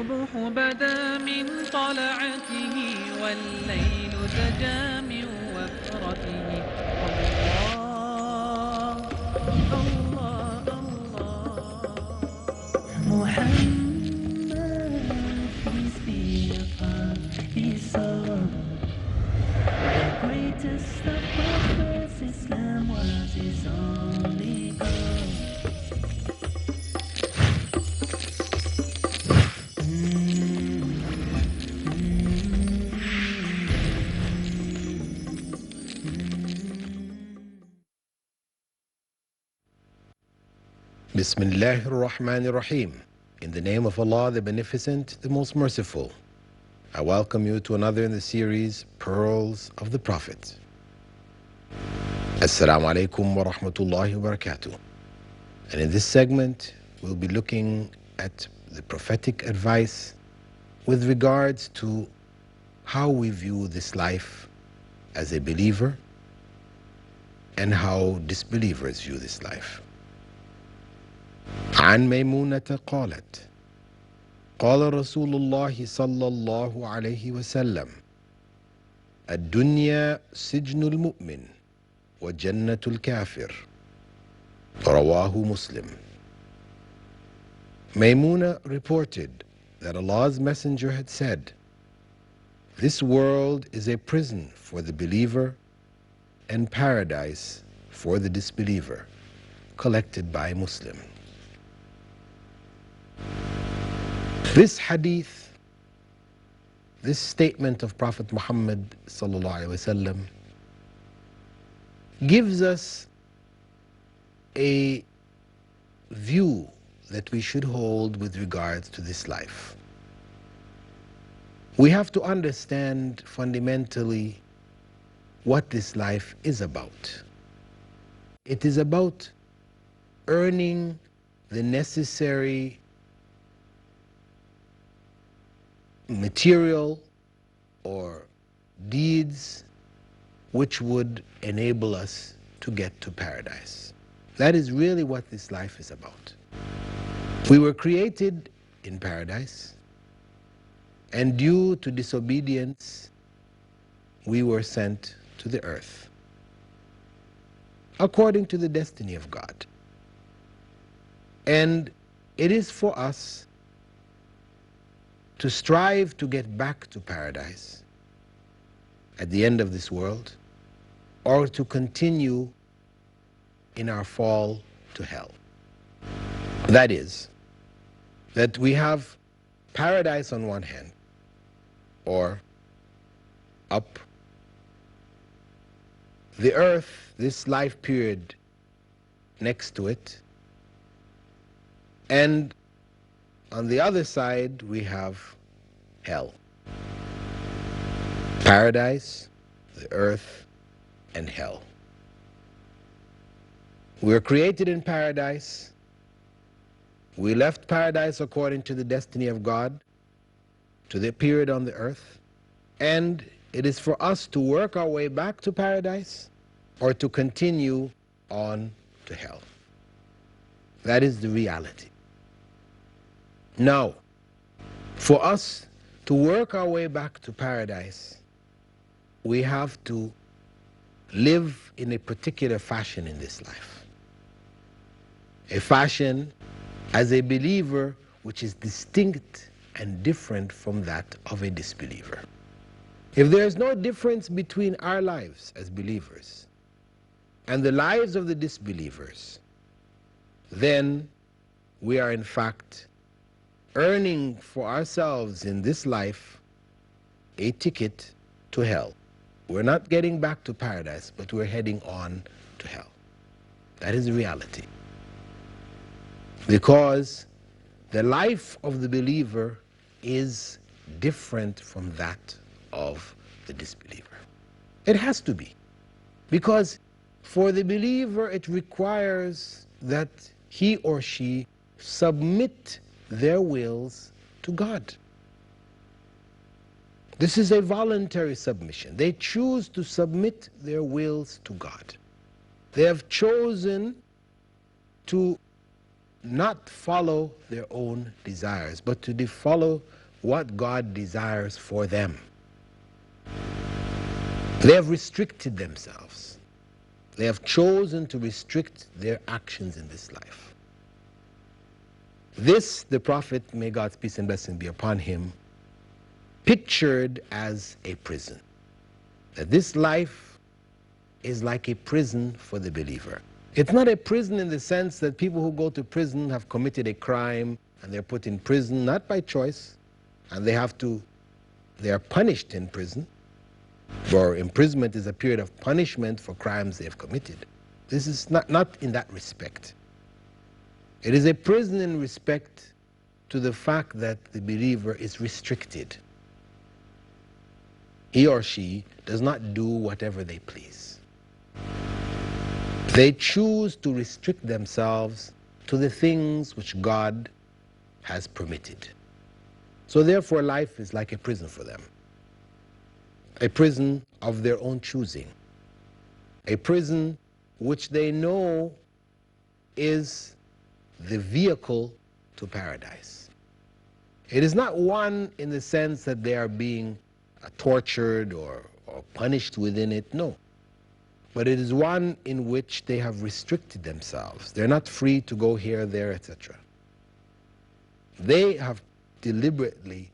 الصبح بدا من طلعته والليل دجى من وفرته. الله الله الله Muhammad, peace be upon his soul. The greatest of prophets, Islam was his only goal. Bismillahir Rahmanir Rahim. In the name of Allah, the Beneficent, the Most Merciful. I welcome you to another in the series, Pearls of the Prophet. Assalamu alaikum wa rahmatullahi wa barakatuh. And in this segment, we'll be looking at the prophetic advice with regards to how we view this life as a believer and how disbelievers view this life. عن ميمونة قالت قال رسول الله صلى الله عليه وسلم الدنيا سجن المؤمن وجنة الكافر رواه مسلم. Maymuna reported that Allah's Messenger had said, "This world is a prison for the believer and paradise for the disbeliever," collected by Muslim. This hadith, this statement of Prophet Muhammad sallallahu alaihi wasallam, gives us a view that we should hold with regards to this life. We have to understand fundamentally what this life is about. It is about earning the necessary material or deeds which would enable us to get to paradise. That is really what this life is about. We were created in paradise, and due to disobedience, we were sent to the earth according to the destiny of God. And it is for us to strive to get back to paradise at the end of this world, or to continue in our fall to hell. That is, that we have paradise on one hand, or up, the earth, this life period next to it, and on the other side we have hell. Paradise, the earth, and hell. We were created in paradise. We left paradise according to the destiny of God to the period on the earth, and it is for us to work our way back to paradise or to continue on to hell. That is the reality. Now, for us to work our way back to paradise, we have to live in a particular fashion in this life. A fashion as a believer which is distinct and different from that of a disbeliever. If there is no difference between our lives as believers and the lives of the disbelievers, then we are in fact earning for ourselves in this life a ticket to hell. We're not getting back to paradise, but we're heading on to hell. That is the reality. Because the life of the believer is different from that of the disbeliever. It has to be. Because for the believer, it requires that he or she submit their wills to God. This is a voluntary submission. They choose to submit their wills to God. They have chosen to not follow their own desires, but to follow what God desires for them. They have restricted themselves. They have chosen to restrict their actions in this life. This, the Prophet, may God's peace and blessing be upon him, pictured as a prison. That this life is like a prison for the believer. It's not a prison in the sense that people who go to prison have committed a crime and they're put in prison, not by choice, and they are punished in prison, or imprisonment is a period of punishment for crimes they have committed. This is not in that respect. It is a prison in respect to the fact that the believer is restricted. He or she does not do whatever they please. They choose to restrict themselves to the things which God has permitted. So therefore life is like a prison for them. A prison of their own choosing. A prison which they know is the vehicle to paradise. It is not one in the sense that they are being tortured or punished within it, no. But it is one in which they have restricted themselves. They're not free to go here, there, etc. They have deliberately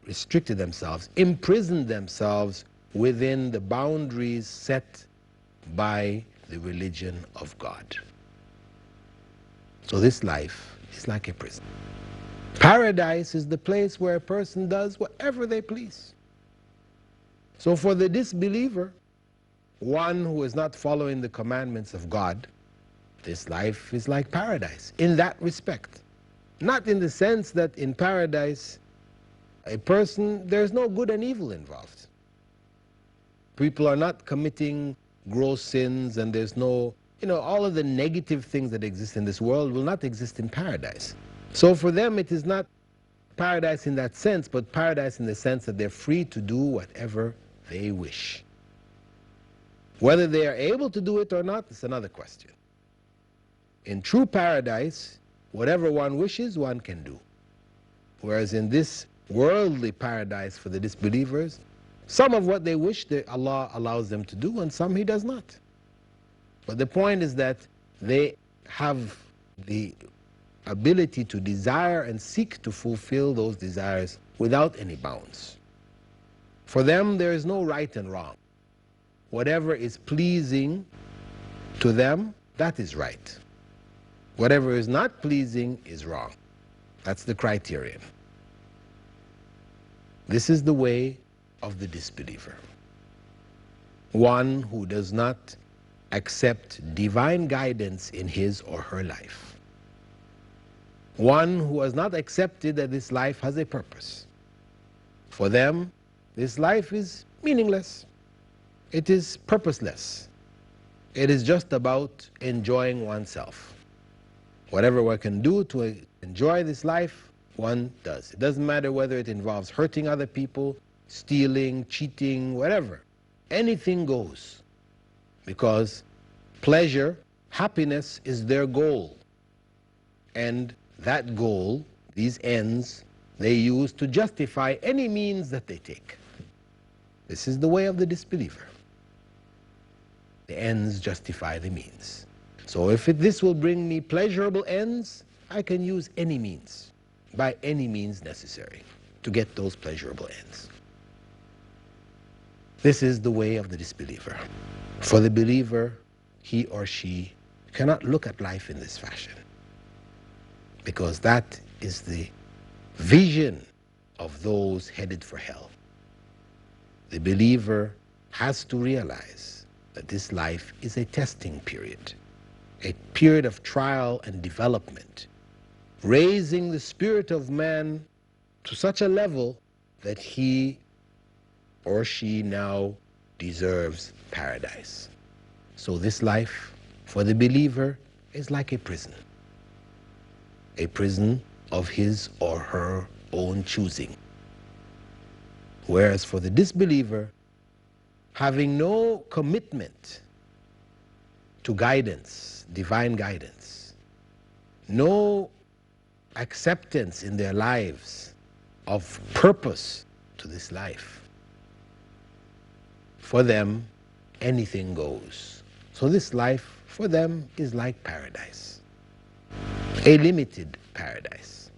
restricted themselves, imprisoned themselves within the boundaries set by the religion of God. So this life is like a prison. Paradise is the place where a person does whatever they please. So for the disbeliever, one who is not following the commandments of God, this life is like paradise in that respect. Not in the sense that in paradise, a person, there's no good and evil involved. People are not committing gross sins, and there's no, all of the negative things that exist in this world will not exist in paradise. So for them, it is not paradise in that sense, but paradise in the sense that they're free to do whatever they wish. Whether they are able to do it or not is another question. In true paradise, whatever one wishes, one can do. Whereas in this worldly paradise for the disbelievers, some of what they wish, Allah allows them to do, and some He does not. But the point is that they have the ability to desire and seek to fulfill those desires without any bounds. For them, there is no right and wrong. Whatever is pleasing to them, that is right. Whatever is not pleasing is wrong. That's the criterion. This is the way of the disbeliever. One who does not accept divine guidance in his or her life. One who has not accepted that this life has a purpose. For them, this life is meaningless. It is purposeless. It is just about enjoying oneself. Whatever one can do to enjoy this life, one does. It doesn't matter whether it involves hurting other people, stealing, cheating, whatever. Anything goes. Because pleasure, happiness is their goal. And that goal, these ends, they use to justify any means that they take. This is the way of the disbeliever. The ends justify the means. So if this will bring me pleasurable ends, I can use any means, by any means necessary, to get those pleasurable ends. This is the way of the disbeliever. For the believer, he or she cannot look at life in this fashion, because that is the vision of those headed for hell. The believer has to realize that this life is a testing period, a period of trial and development, raising the spirit of man to such a level that he or she now deserves paradise. So this life for the believer is like a prison of his or her own choosing. Whereas for the disbeliever, having no commitment to guidance, divine guidance, no acceptance in their lives of purpose to this life, for them, anything goes. So this life for them is like paradise, a limited paradise,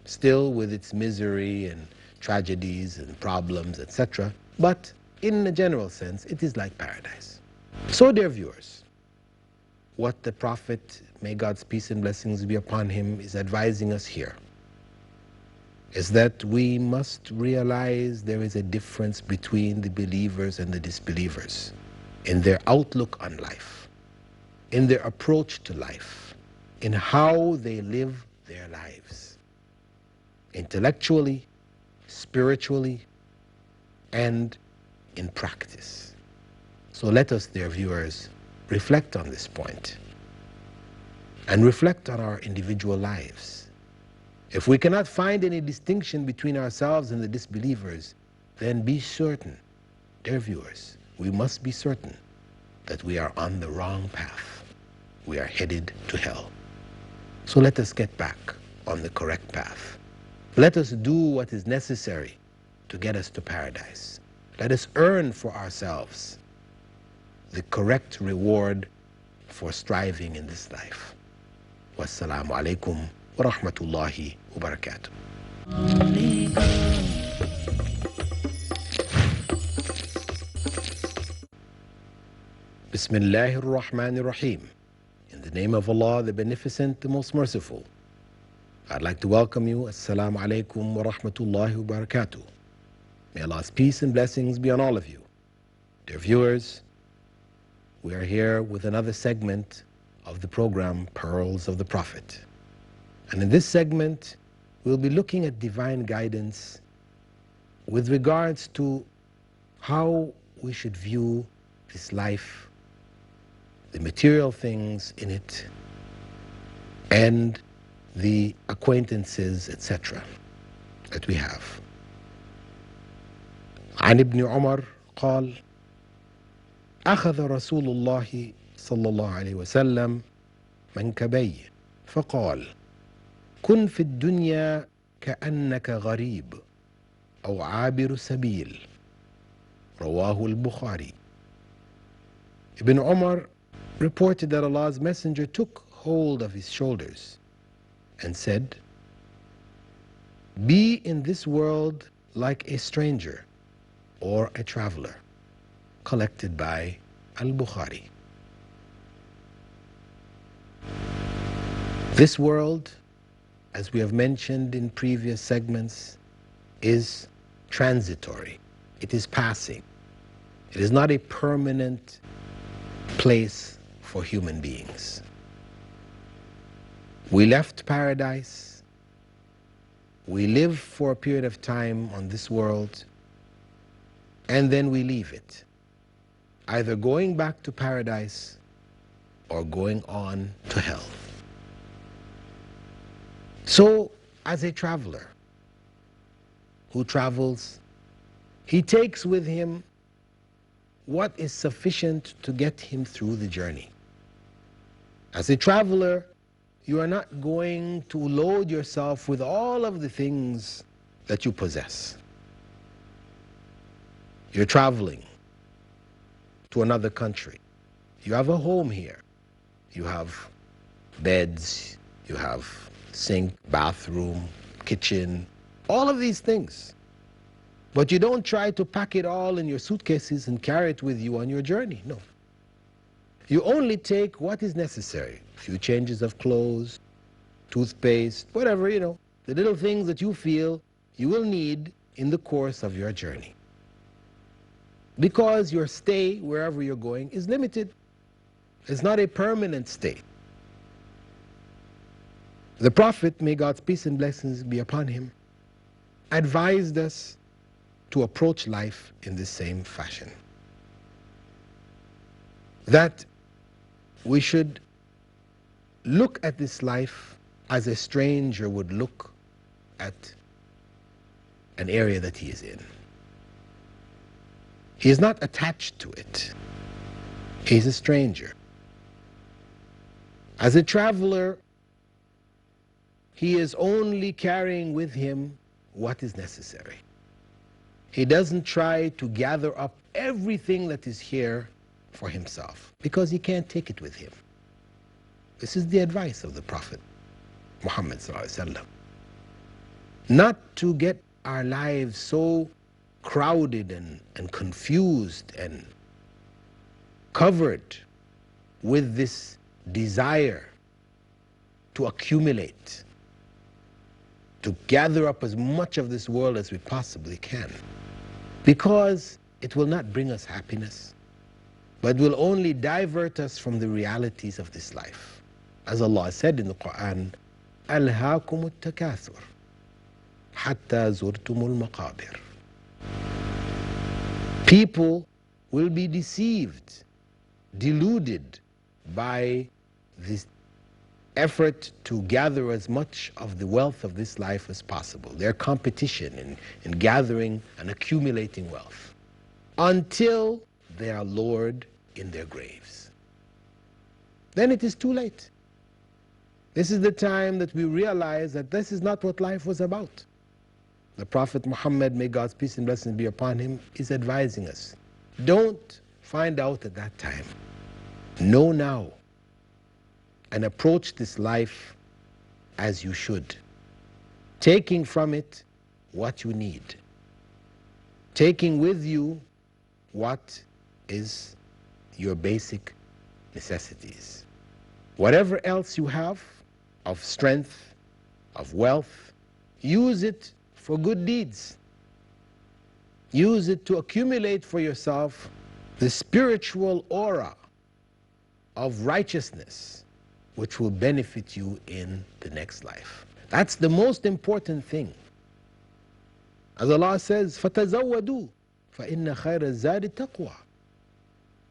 still with its misery and tragedies and problems, etc. But in a general sense, it is like paradise. So, dear viewers, what the Prophet, may God's peace and blessings be upon him, is advising us here is that we must realize there is a difference between the believers and the disbelievers in their outlook on life, in their approach to life, in how they live their lives, intellectually, spiritually, and in practice. So let us, dear viewers, reflect on this point and reflect on our individual lives. If we cannot find any distinction between ourselves and the disbelievers, then be certain, dear viewers, we must be certain that we are on the wrong path. We are headed to hell. So let us get back on the correct path. Let us do what is necessary to get us to paradise. Let us earn for ourselves the correct reward for striving in this life. Wassalamu alaikum wa rahmatullahi wa barakatuh. Bismillahir Rahmanir Rahim. In the name of Allah, the Beneficent, the Most Merciful. I'd like to welcome you. Assalamu alaikum wa rahmatullahi wa barakatuh. May Allah's peace and blessings be on all of you. Dear viewers, we are here with another segment of the program, Pearls of the Prophet. And in this segment, we'll be looking at divine guidance with regards to how we should view this life, the material things in it, and the acquaintances, etc. that we have. عن ابن عمر قال أخذ رسول الله صلى الله عليه وسلم منكبي فقال كن في الدنيا كأنك غريب أو عابر سبيل رواه البخاري. Ibn Umar reported that Allah's Messenger took hold of his shoulders and said, be in this world like a stranger or a traveler. Collected by Al-Bukhari. This world, as we have mentioned in previous segments, is transitory. It is passing. It is not a permanent place for human beings. We left paradise. We live for a period of time on this world, and then we leave it, either going back to paradise or going on to hell. So, as a traveler who travels, he takes with him what is sufficient to get him through the journey. As a traveler, you are not going to load yourself with all of the things that you possess. You're traveling to another country. You have a home here. You have beds, you have sink, bathroom, kitchen, all of these things. But you don't try to pack it all in your suitcases and carry it with you on your journey. No. You only take what is necessary. A few changes of clothes, toothpaste, whatever, the little things that you feel you will need in the course of your journey. Because your stay, wherever you're going, is limited. It's not a permanent stay. The Prophet, may God's peace and blessings be upon him, advised us to approach life in the same fashion. That we should look at this life as a stranger would look at an area that he is in. He is not attached to it. He's a stranger. As a traveler, he is only carrying with him what is necessary. He doesn't try to gather up everything that is here for himself, because he can't take it with him. This is the advice of the Prophet Muhammad ﷺ. Not to get our lives so crowded and confused and covered with this desire to accumulate, to gather up as much of this world as we possibly can, because it will not bring us happiness, but will only divert us from the realities of this life. As Allah said in the Quran, أَلْهَاكُمُ التَّكَاثُرُ حَتَّى زُرْتُمُ الْمَقَابِرِ. People will be deceived, deluded by this effort to gather as much of the wealth of this life as possible, their competition in gathering and accumulating wealth, until they are lured in their graves. Then it is too late. This is the time that we realize that this is not what life was about. The Prophet Muhammad, may God's peace and blessings be upon him, is advising us, don't find out at that time. Know now and approach this life as you should, taking from it what you need, taking with you what is your basic necessities. Whatever else you have of strength, of wealth, use it for good deeds. Use it to accumulate for yourself the spiritual aura of righteousness, which will benefit you in the next life. That's the most important thing. As Allah says, فَتَزَوَّدُوا فَإِنَّ خَيْرَ الزَّادِ التَّقْوَى.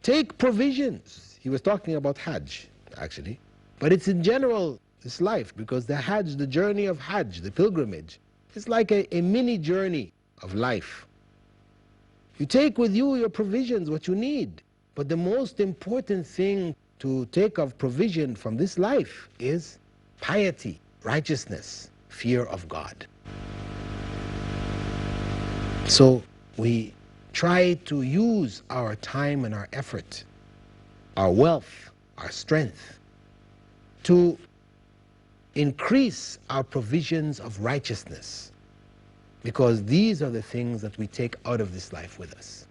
Take provisions. He was talking about Hajj, actually. But it's in general, this life, because the Hajj, the journey of Hajj, the pilgrimage, is like a mini journey of life. You take with you your provisions, what you need. But the most important thing to take of provision from this life is piety, righteousness, fear of God. So we try to use our time and our effort, our wealth, our strength, to increase our provisions of righteousness, because these are the things that we take out of this life with us.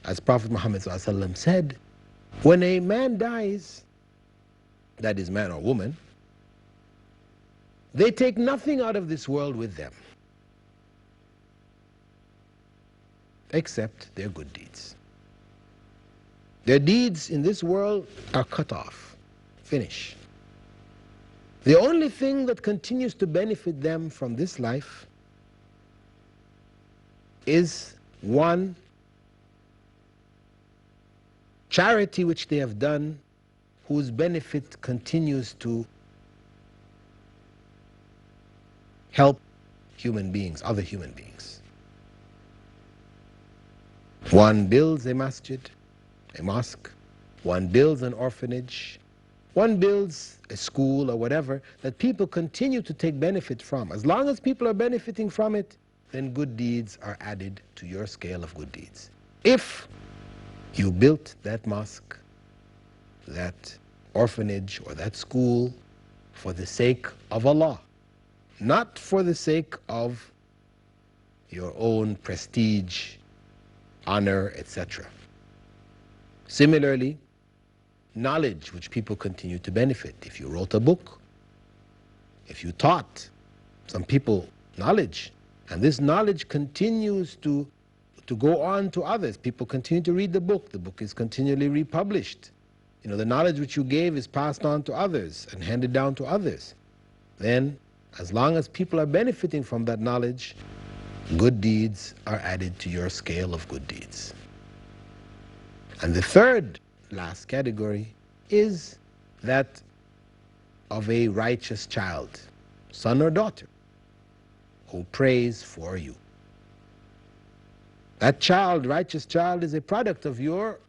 As Prophet Muhammad ﷺ said, when a man dies, that is man or woman, they take nothing out of this world with them except their good deeds. Their deeds in this world are cut off, finish. The only thing that continues to benefit them from this life is one, charity which they have done, whose benefit continues to help human beings, other human beings. One builds a masjid, a mosque, one builds an orphanage, one builds a school or whatever that people continue to take benefit from. As long as people are benefiting from it, then good deeds are added to your scale of good deeds. If you built that mosque, that orphanage, or that school for the sake of Allah, not for the sake of your own prestige, honor, etc. Similarly, knowledge which people continue to benefit. If you wrote a book, if you taught some people knowledge, and this knowledge continues to go on to others, people continue to read the book is continually republished. You know, the knowledge which you gave is passed on to others and handed down to others. Then, as long as people are benefiting from that knowledge, good deeds are added to your scale of good deeds. And the third, last category, is that of a righteous child, son or daughter, who prays for you. That child, righteous child, is a product of your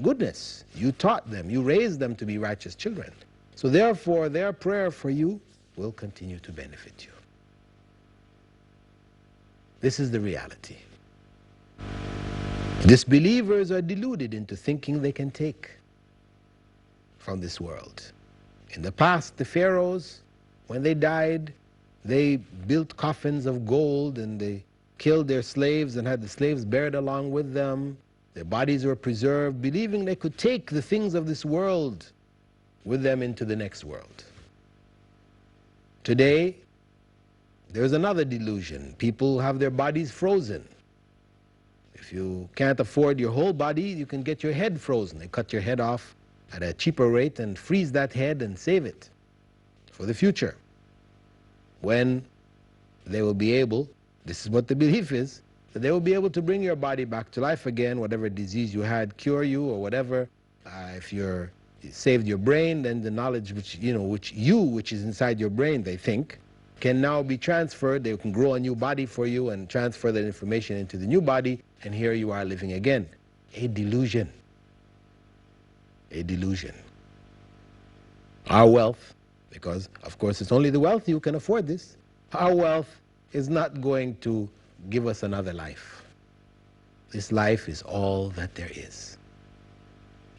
goodness. You taught them, you raised them to be righteous children. So therefore, their prayer for you will continue to benefit you. This is the reality. Disbelievers are deluded into thinking they can take from this world. In the past, the pharaohs, when they died, they built coffins of gold and they killed their slaves and had the slaves buried along with them. Their bodies were preserved, believing they could take the things of this world with them into the next world. Today, there's another delusion. People have their bodies frozen. If you can't afford your whole body, you can get your head frozen. They cut your head off at a cheaper rate and freeze that head and save it for the future, when they will be able, this is what the belief is, that they will be able to bring your body back to life again, whatever disease you had, cure you or whatever. If you saved your brain, then the knowledge which is inside your brain, they think, can now be transferred. They can grow a new body for you and transfer that information into the new body, and here you are living again. A delusion. A delusion. Our wealth, because of course it's only the wealthy who can afford this, our wealth is not going to give us another life. This life is all that there is.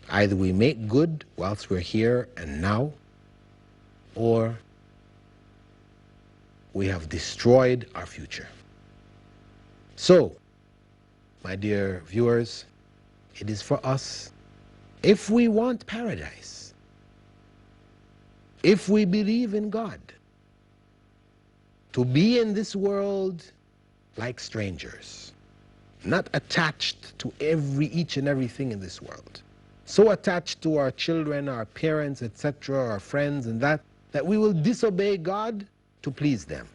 Either we make good whilst we're here and now, or we have destroyed our future. So, my dear viewers, it is for us, if we want paradise, if we believe in God, to be in this world like strangers, not attached to each and everything in this world. So attached to our children, our parents, etc., our friends and that we will disobey God to please them.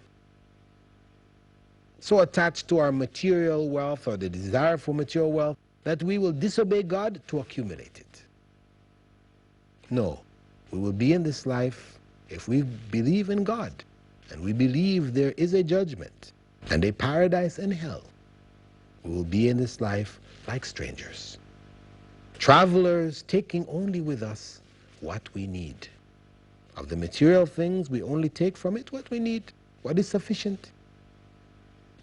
So attached to our material wealth or the desire for material wealth that we will disobey God to accumulate it. No, we will be in this life if we believe in God and we believe there is a judgment and a paradise and hell. We will be in this life like strangers, travelers, taking only with us what we need. Of the material things, we only take from it what we need, what is sufficient.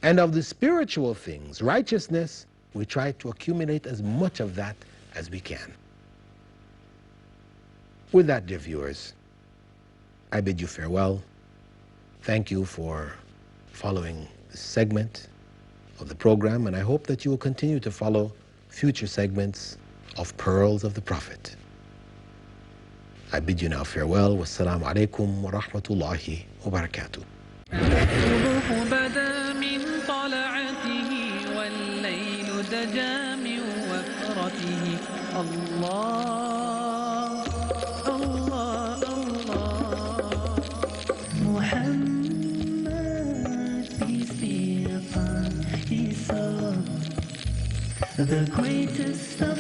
And of the spiritual things, righteousness, we try to accumulate as much of that as we can. With that, dear viewers, I bid you farewell. Thank you for following this segment of the program, and I hope that you will continue to follow future segments of Pearls of the Prophet. I bid you now farewell. Wassalamu alaikum wa rahmatullahi wa barakatuh. الصبح بدا من طلعته والليل دجى من وفرته الله الله الله Muhammad, peace be upon his soul, the greatest of